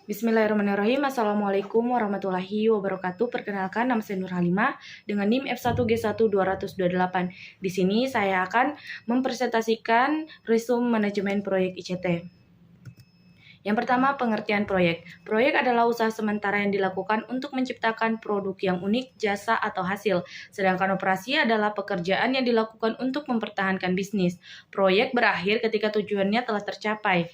Bismillahirrahmanirrahim. Assalamualaikum warahmatullahi wabarakatuh. Perkenalkan, nama saya Nur Halimah dengan NIM F1G1 228. Di sini saya akan mempresentasikan resume manajemen proyek ICT. Yang pertama, pengertian proyek. Proyek adalah usaha sementara yang dilakukan untuk menciptakan produk yang unik, jasa, atau hasil. Sedangkan operasi adalah pekerjaan yang dilakukan untuk mempertahankan bisnis. Proyek berakhir ketika tujuannya telah tercapai.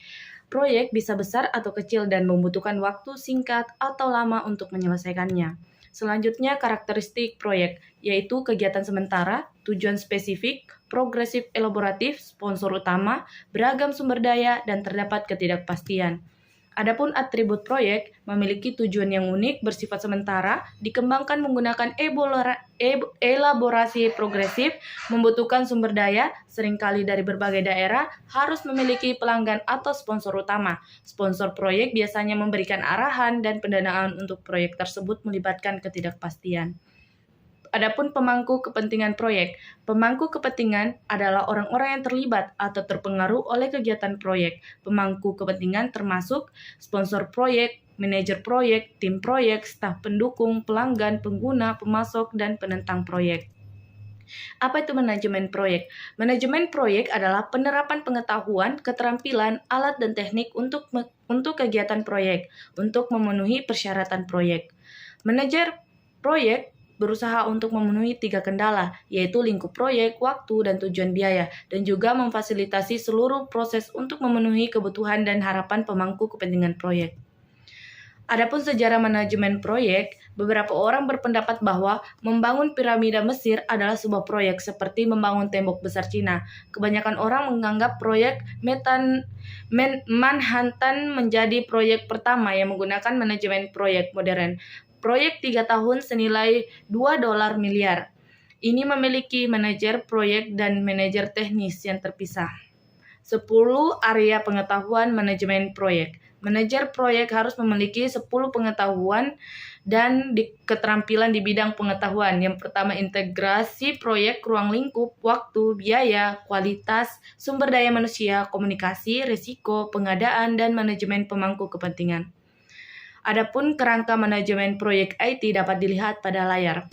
Proyek bisa besar atau kecil dan membutuhkan waktu singkat atau lama untuk menyelesaikannya. Selanjutnya, karakteristik proyek, yaitu kegiatan sementara, tujuan spesifik, progresif elaboratif, sponsor utama, beragam sumber daya, dan terdapat ketidakpastian. Adapun atribut proyek memiliki tujuan yang unik, bersifat sementara, dikembangkan menggunakan elaborasi progresif, membutuhkan sumber daya, seringkali dari berbagai daerah, harus memiliki pelanggan atau sponsor utama. Sponsor proyek biasanya memberikan arahan dan pendanaan untuk proyek tersebut melibatkan ketidakpastian. Adapun pemangku kepentingan proyek. Pemangku kepentingan adalah orang-orang yang terlibat atau terpengaruh oleh kegiatan proyek. Pemangku kepentingan termasuk sponsor proyek, manajer proyek, tim proyek, staf pendukung, pelanggan, pengguna, pemasok, dan penentang proyek. Apa itu manajemen proyek? Manajemen proyek adalah penerapan pengetahuan, keterampilan, alat, dan teknik untuk kegiatan proyek, untuk memenuhi persyaratan proyek. Manajer proyek berusaha untuk memenuhi 3 kendala, yaitu lingkup proyek, waktu, dan tujuan biaya, dan juga memfasilitasi seluruh proses untuk memenuhi kebutuhan dan harapan pemangku kepentingan proyek. Adapun sejarah manajemen proyek, beberapa orang berpendapat bahwa membangun piramida Mesir adalah sebuah proyek seperti membangun tembok besar Cina. Kebanyakan orang menganggap proyek Manhattan menjadi proyek pertama yang menggunakan manajemen proyek modern. Proyek 3 tahun senilai $2 miliar. Ini memiliki manajer proyek dan manajer teknis yang terpisah. 10 area pengetahuan manajemen proyek. Manajer proyek harus memiliki 10 pengetahuan dan keterampilan di bidang pengetahuan. Yang pertama, integrasi proyek, ruang lingkup, waktu, biaya, kualitas, sumber daya manusia, komunikasi, risiko, pengadaan, dan manajemen pemangku kepentingan. Adapun kerangka manajemen proyek IT dapat dilihat pada layar.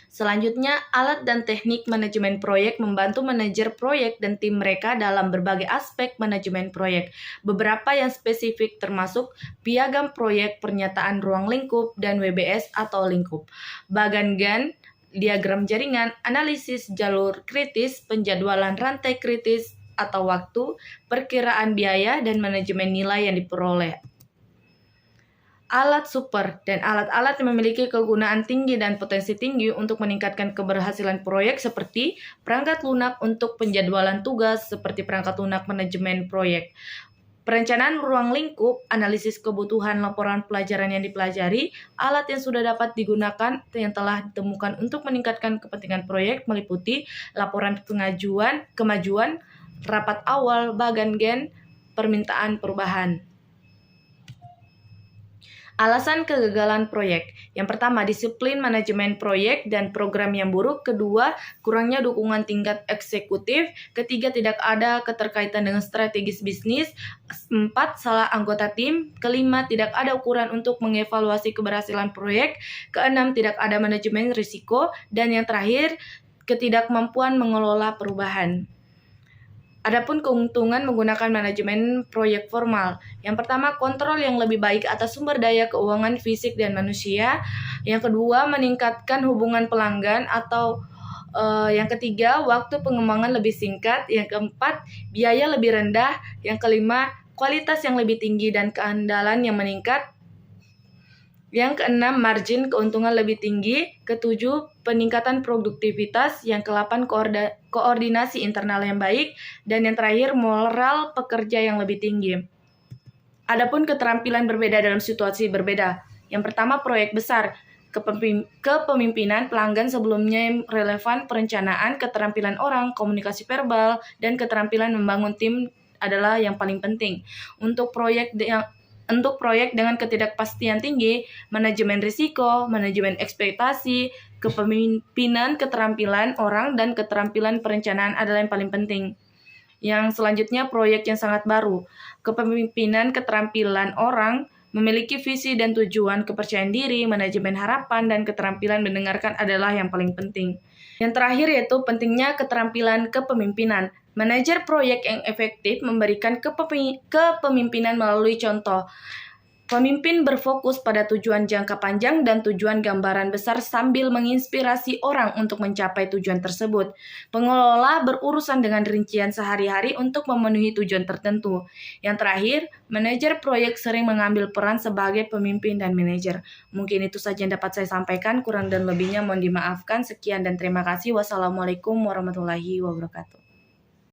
Selanjutnya, alat dan teknik manajemen proyek membantu manajer proyek dan tim mereka dalam berbagai aspek manajemen proyek. Beberapa yang spesifik termasuk piagam proyek, pernyataan ruang lingkup, dan WBS atau lingkup, bagan Gantt, diagram jaringan, analisis jalur kritis, penjadwalan rantai kritis atau waktu, perkiraan biaya, dan manajemen nilai yang diperoleh. Alat super dan alat-alat yang memiliki kegunaan tinggi dan potensi tinggi untuk meningkatkan keberhasilan proyek seperti perangkat lunak untuk penjadwalan tugas seperti perangkat lunak manajemen proyek. Perencanaan ruang lingkup, analisis kebutuhan laporan pelajaran yang dipelajari, alat yang sudah dapat digunakan yang telah ditemukan untuk meningkatkan kepentingan proyek meliputi laporan kemajuan, rapat awal, bagan Gantt, permintaan perubahan. Alasan kegagalan proyek. Yang pertama, disiplin manajemen proyek dan program yang buruk. Kedua, kurangnya dukungan tingkat eksekutif. Ketiga, tidak ada keterkaitan dengan strategis bisnis. 4, salah anggota tim. Kelima, tidak ada ukuran untuk mengevaluasi keberhasilan proyek. Keenam, tidak ada manajemen risiko. Dan yang terakhir, ketidakmampuan mengelola perubahan. Adapun keuntungan menggunakan manajemen proyek formal. Yang pertama, kontrol yang lebih baik atas sumber daya keuangan fisik dan manusia. Yang kedua, meningkatkan hubungan pelanggan atau yang ketiga, waktu pengembangan lebih singkat. Yang keempat, biaya lebih rendah. Yang kelima, kualitas yang lebih tinggi dan keandalan yang meningkat. Yang keenam, margin keuntungan lebih tinggi. Ketujuh, peningkatan produktivitas. Yang ke-8, koordinasi internal yang baik. Dan yang terakhir, moral pekerja yang lebih tinggi. Adapun keterampilan berbeda dalam situasi berbeda. Yang pertama, proyek besar. Kepemimpinan pelanggan sebelumnya relevan, perencanaan, keterampilan orang, komunikasi verbal, dan keterampilan membangun tim adalah yang paling penting. Untuk proyek dengan ketidakpastian tinggi, manajemen risiko, manajemen ekspektasi, kepemimpinan, keterampilan orang, dan keterampilan perencanaan adalah yang paling penting. Yang selanjutnya, proyek yang sangat baru, kepemimpinan, keterampilan orang, Memiliki visi dan tujuan, kepercayaan diri, manajemen harapan, dan keterampilan mendengarkan adalah yang paling penting. Yang terakhir yaitu pentingnya keterampilan kepemimpinan. Manajer proyek yang efektif memberikan kepemimpinan melalui contoh. Pemimpin berfokus pada tujuan jangka panjang dan tujuan gambaran besar sambil menginspirasi orang untuk mencapai tujuan tersebut. Pengelola berurusan dengan rincian sehari-hari untuk memenuhi tujuan tertentu. Yang terakhir, manajer proyek sering mengambil peran sebagai pemimpin dan manajer. Mungkin itu saja yang dapat saya sampaikan, kurang dan lebihnya mohon dimaafkan. Sekian dan terima kasih. Wassalamualaikum warahmatullahi wabarakatuh.